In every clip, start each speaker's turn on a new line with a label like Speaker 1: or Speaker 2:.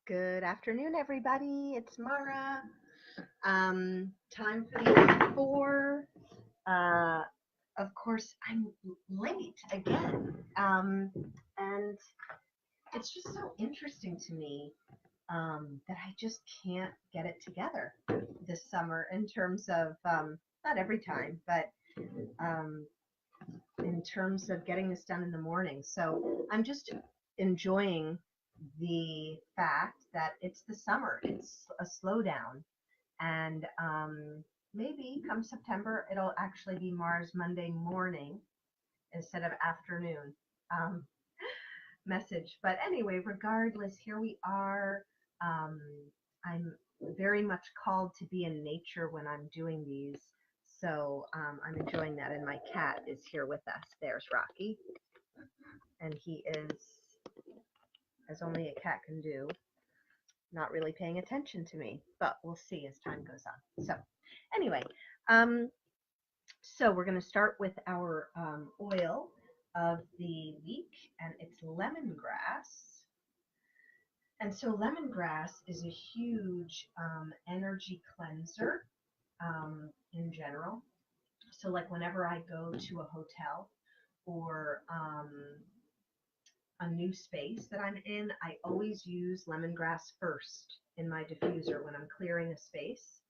Speaker 1: Good afternoon, everybody. It's Mara. Time for the four. Uh, of course, I'm late again, and it's just so interesting to me that I just can't get it together this summer in terms of not every time, but um, in terms of getting this done in the morning. So I'm just enjoying the fact that it's the summer. It's a slowdown. And maybe come September, it'll actually be Mars Monday morning instead of afternoon um, message. But anyway, regardless, here we are. Um, I'm very much called to be in nature when I'm doing these. So I'm enjoying that. And my cat is here with us. There's Rocky. And he is, as only a cat can do, not really paying attention to me. But we'll see as time goes on. So anyway, um, so we're going to start with our oil of the week, and it's lemongrass. And so lemongrass is a huge energy cleanser in general. So like whenever I go to a hotel or a new space that I'm in, I always use lemongrass first in my diffuser when I'm clearing a space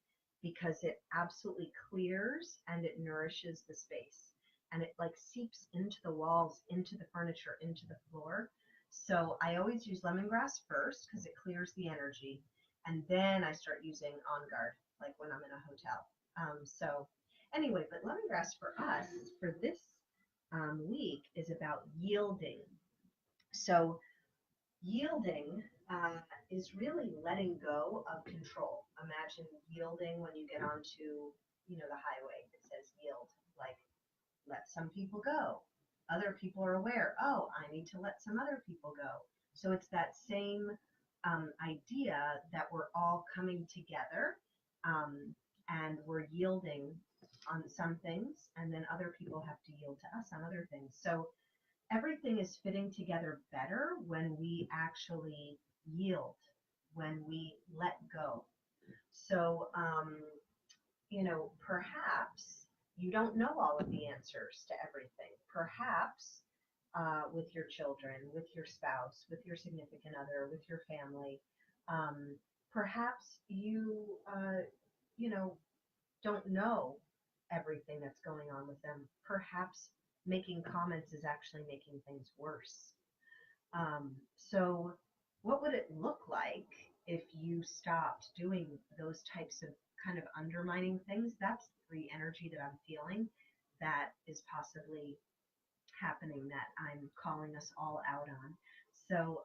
Speaker 1: because it absolutely clears and it nourishes the space. And it like seeps into the walls, into the furniture, into the floor. So I always use lemongrass first because it clears the energy. And then I start using On Guard, like when I'm in a hotel. So anyway, but lemongrass for us, for this week, is about yielding. So yielding is really letting go of control. Imagine yielding when you get onto, the highway. It says yield, like let some people go. Other people are aware. Oh, I need to let some other people go. So it's that same idea that we're all coming together and we're yielding on some things, and then other people have to yield to us on other things. So everything is fitting together better when we actually yield, when we let go. So, perhaps you don't know all of the answers to everything. Perhaps with your children, with your spouse, with your significant other, with your family, perhaps you know, don't know everything that's going on with them. Perhaps making comments is actually making things worse. So, what would it look like if you stopped doing those types of kind of undermining things? That's the energy that I'm feeling that is possibly happening that I'm calling us all out on. So,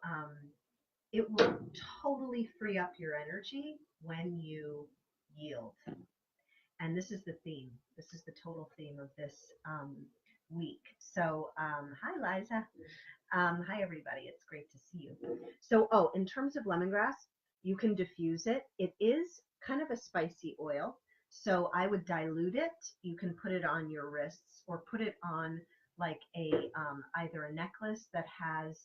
Speaker 1: it will totally free up your energy when you yield. And this is the theme. This is the total theme of this week. So, hi, Liza. Hi, everybody. It's great to see you. So, in terms of lemongrass, you can diffuse it. It is kind of a spicy oil. So I would dilute it. You can put it on your wrists or put it on like either a necklace that has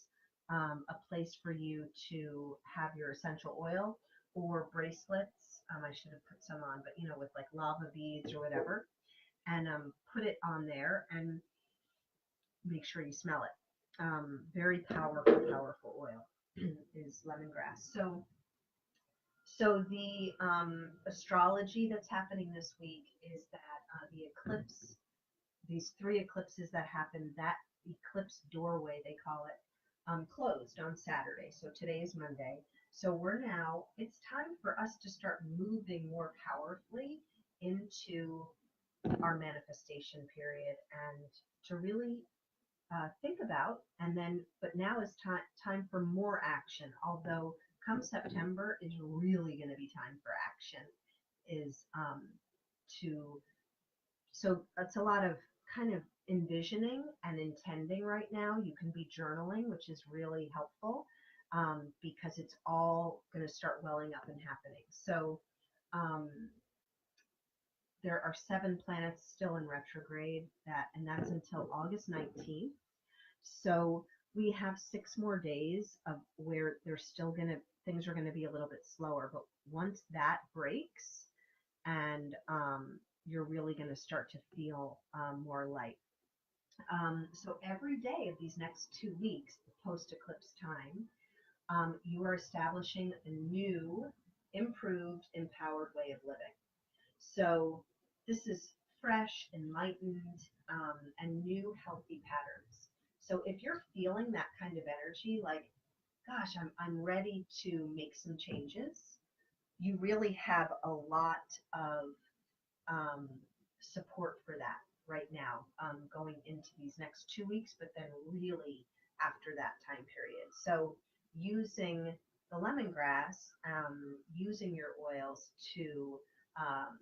Speaker 1: a place for you to have your essential oil or bracelets. I should have put some on, but with like lava beads or whatever, and put it on there and make sure you smell it. Very powerful, powerful oil is lemongrass. So the astrology that's happening this week is that the eclipse, these three eclipses that happen, that eclipse doorway, they call it, closed on Saturday. So today is Monday. So it's time for us to start moving more powerfully into our manifestation period and to really think about, but now is time for more action. Although come September is really going to be time for action. Is to so it's a lot of kind of envisioning and intending right now. You can be journaling, which is really helpful because it's all going to start welling up and happening. So um, there are 7 planets still in retrograde and that's until August 19th. So We have 6 more days of where there's still gonna things are gonna be a little bit slower, but once that breaks, and you're really gonna start to feel more light. So every day of these next 2 weeks, post eclipse time, you are establishing a new, improved, empowered way of living. So this is fresh, enlightened, and new healthy patterns. So if you're feeling that kind of energy, like, gosh, I'm ready to make some changes, you really have a lot of um, support for that right now, going into these next 2 weeks, but then really after that time period. So using the lemongrass, using your oils to um,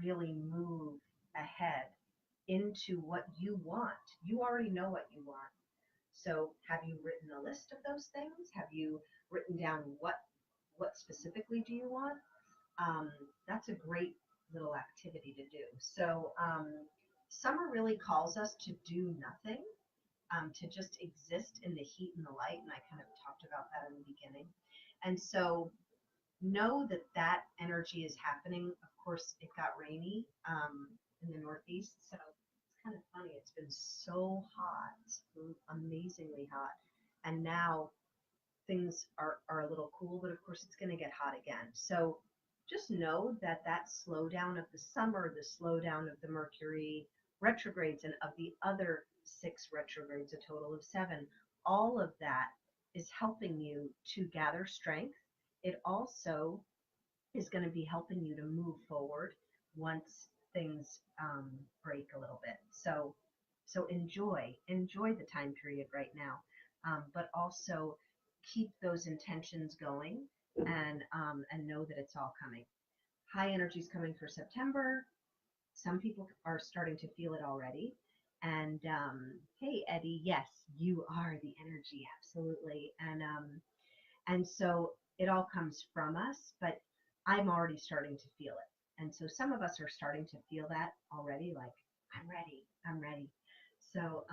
Speaker 1: really move ahead into what you want. You already know what you want. So have you written a list of those things? Have you written down what specifically do you want? um, that's a great little activity to do. So summer really calls us to do nothing, to just exist in the heat and the light. And I kind of talked about that in the beginning. And so know that that energy is happening. Of course, it got rainy in the Northeast. So it's kind of funny. It's been so hot, amazingly hot. And now things are a little cool, but of course it's going to get hot again. So just know that that slowdown of the summer, the slowdown of the Mercury retrogrades, and of the other 6 retrogrades, a total of 7, all of that is helping you to gather strength. It also is going to be helping you to move forward once things break a little bit. So enjoy the time period right now, but also keep those intentions going, and know that it's all coming. High energy is coming for September. Some people are starting to feel it already. And hey, Eddie, yes, you are the energy, absolutely. And so it all comes from us, but I'm already starting to feel it. And so some of us are starting to feel that already, like, I'm ready, I'm ready. So,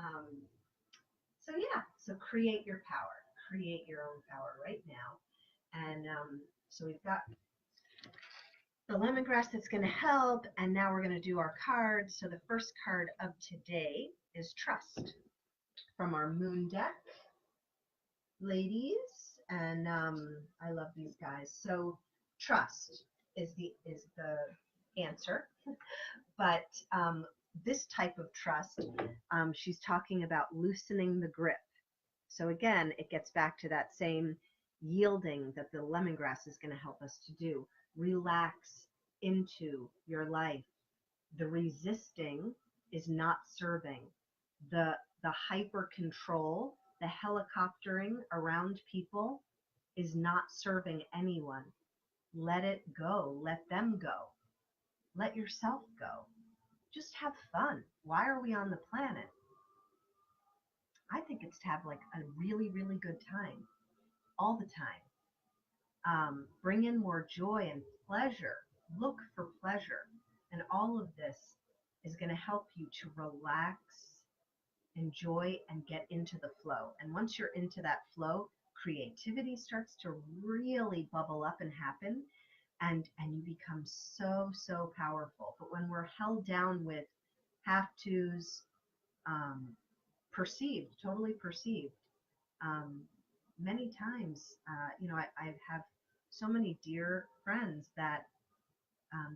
Speaker 1: so yeah, so create your power, create your own power right now. And so we've got the lemongrass that's going to help, and now we're going to do our cards. So the first card of today is Trust from our moon deck, ladies, and I love these guys. So trust is the answer, but this type of trust, she's talking about loosening the grip. So again, it gets back to that same yielding that the lemongrass is going to help us to do. Relax into your life. The resisting is not serving. The hyper control, the helicoptering around people is not serving anyone. Let it go. Let them go. Let yourself go. Just have fun. Why are we on the planet? I think it's to have like a really, really good time all the time. Bring in more joy and pleasure. Look for pleasure. And all of this is going to help you to relax, enjoy, and get into the flow. And once you're into that flow, creativity starts to really bubble up and happen, and you become so powerful. But when we're held down with have tos, um, perceived, totally perceived, um, many times, I have so many dear friends that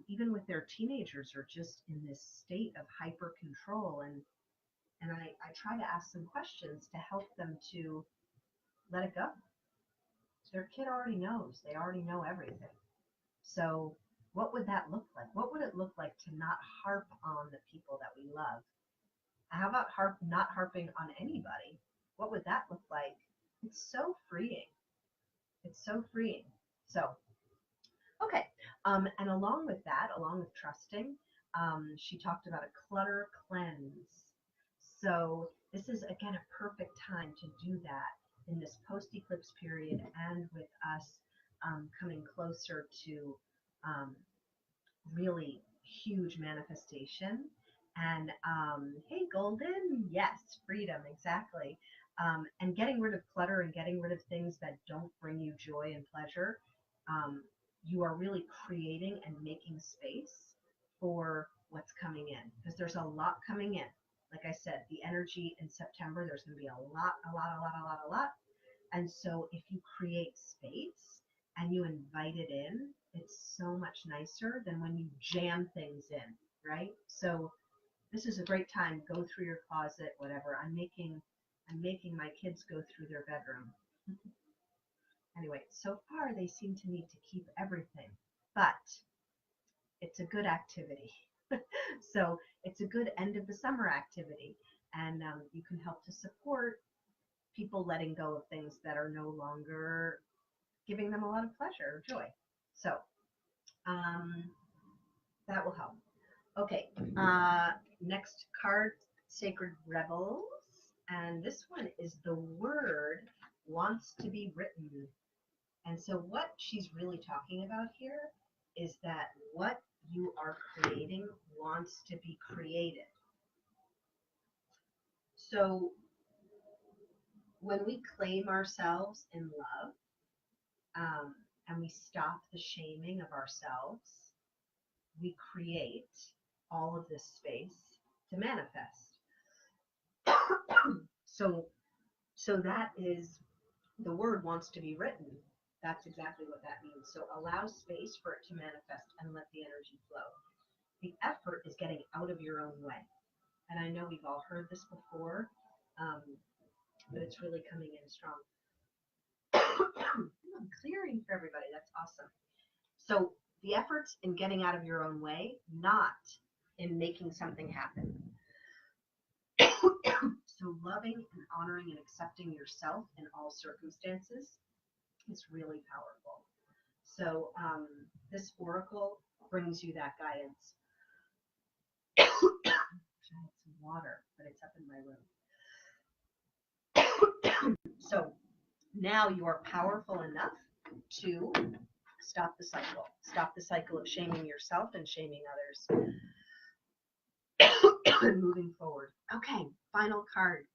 Speaker 1: even with their teenagers are just in this state of hyper control, and I try to ask them questions to help them to let it go. Their kid already knows. They already know everything. So what would that look like? What would it look like to not harp on the people that we love? How about not harping on anybody? What would that look like? It's so freeing. It's so freeing. So, okay. And along with that, along with trusting, she talked about a clutter cleanse. So this is, again, a perfect time to do that in this post-eclipse period, and with us coming closer to um, really huge manifestation. And hey, Golden, yes, freedom, exactly. And getting rid of clutter and getting rid of things that don't bring you joy and pleasure, you are really creating and making space for what's coming in, because there's a lot coming in. Like I said, the energy in September, there's going to be a lot, a lot, a lot, a lot, a lot. And so if you create space and you invite it in, it's so much nicer than when you jam things in, right? So this is a great time. Go through your closet, whatever. I'm making my kids go through their bedroom. Anyway, so far they seem to need to keep everything, but it's a good activity. So it's a good end of the summer activity, and you can help to support people letting go of things that are no longer giving them a lot of pleasure or joy. So um, that will help. Okay, next card, Sacred Rebels. And this one is the word wants to be written. And so what she's really talking about here is that what you are creating wants to be created. So when we claim ourselves in love, and we stop the shaming of ourselves, we create all of this space to manifest. So, so that is the word wants to be written. That's exactly what that means. So allow space for it to manifest and let the energy flow. The effort is getting out of your own way. And I know we've all heard this before, but it's really coming in strong. I'm clearing for everybody. That's awesome. So the effort's in getting out of your own way, not in making something happen. So loving and honoring and accepting yourself in all circumstances is really powerful. So this oracle brings you that guidance. I had some water, but it's up in my room. So now you are powerful enough to stop the cycle. Stop the cycle of shaming yourself and shaming others. And moving forward. Okay, final card.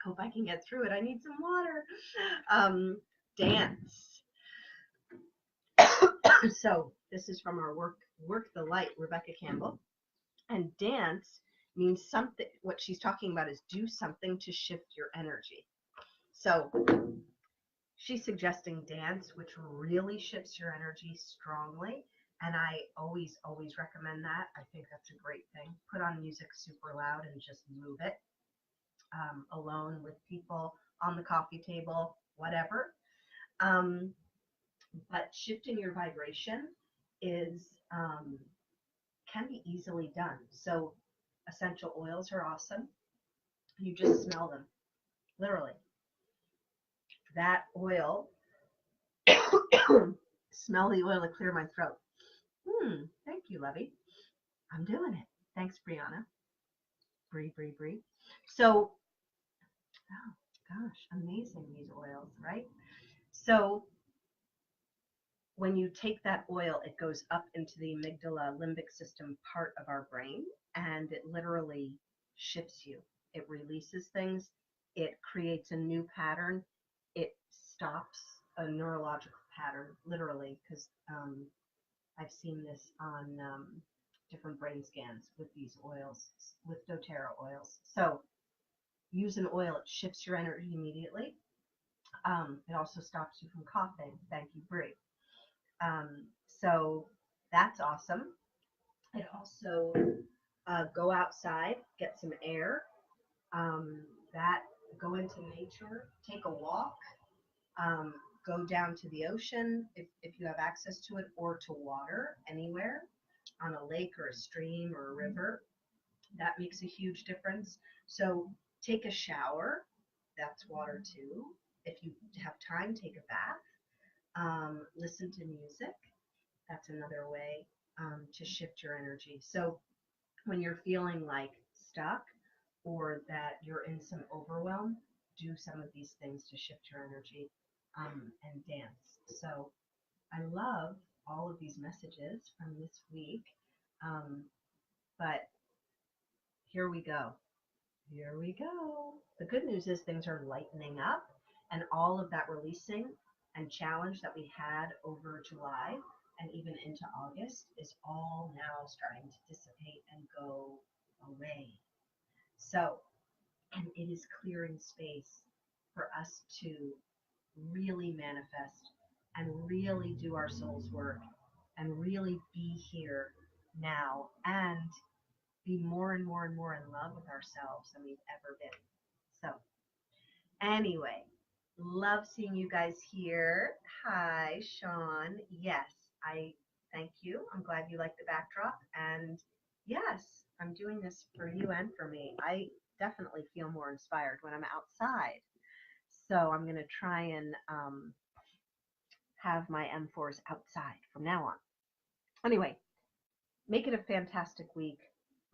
Speaker 1: Hope I can get through it. I need some water. Dance. So this is from our Work the Light, Rebecca Campbell. And dance means something. What she's talking about is do something to shift your energy. So she's suggesting dance, which really shifts your energy strongly. And I always, always recommend that. I think that's a great thing. Put on music super loud and just move it. Alone, with people, on the coffee table, whatever. But shifting your vibration is can be easily done. So essential oils are awesome. You just smell them, literally. That oil, smell the oil to clear my throat. Thank you, Lovey. I'm doing it. Thanks, Brianna. Bree. So, oh gosh, amazing, these oils, right? So when you take that oil, it goes up into the amygdala limbic system part of our brain, and it literally shifts you. It releases things. It creates a new pattern. It stops a neurological pattern, literally, because I've seen this on different brain scans with these oils, with doTERRA oils. So use an oil, it shifts your energy immediately. It also stops you from coughing. Thank you, Brie. So that's awesome. It also go outside, get some air. That go into nature, take a walk, go down to the ocean if you have access to it, or to water anywhere on a lake or a stream or a river. That makes a huge difference. So take a shower. That's water too. If you have time, take a bath. Listen to music. That's another way to shift your energy. So when you're feeling like stuck or that you're in some overwhelm, do some of these things to shift your energy and dance. So I love all of these messages from this week, but here we go. Here we go. The good news is things are lightening up, and all of that releasing and challenge that we had over July and even into August is all now starting to dissipate and go away. So, and it is clearing space for us to really manifest and really do our soul's work and really be here now and be more and more and more in love with ourselves than we've ever been. So, anyway, love seeing you guys here. Hi, Sean. Yes, I thank you. I'm glad you like the backdrop. And yes, I'm doing this for you and for me. I definitely feel more inspired when I'm outside. So I'm going to try and have my M4s outside from now on. Anyway, make it a fantastic week.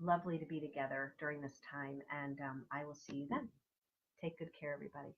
Speaker 1: Lovely to be together during this time. And I will see you then. Take good care, everybody.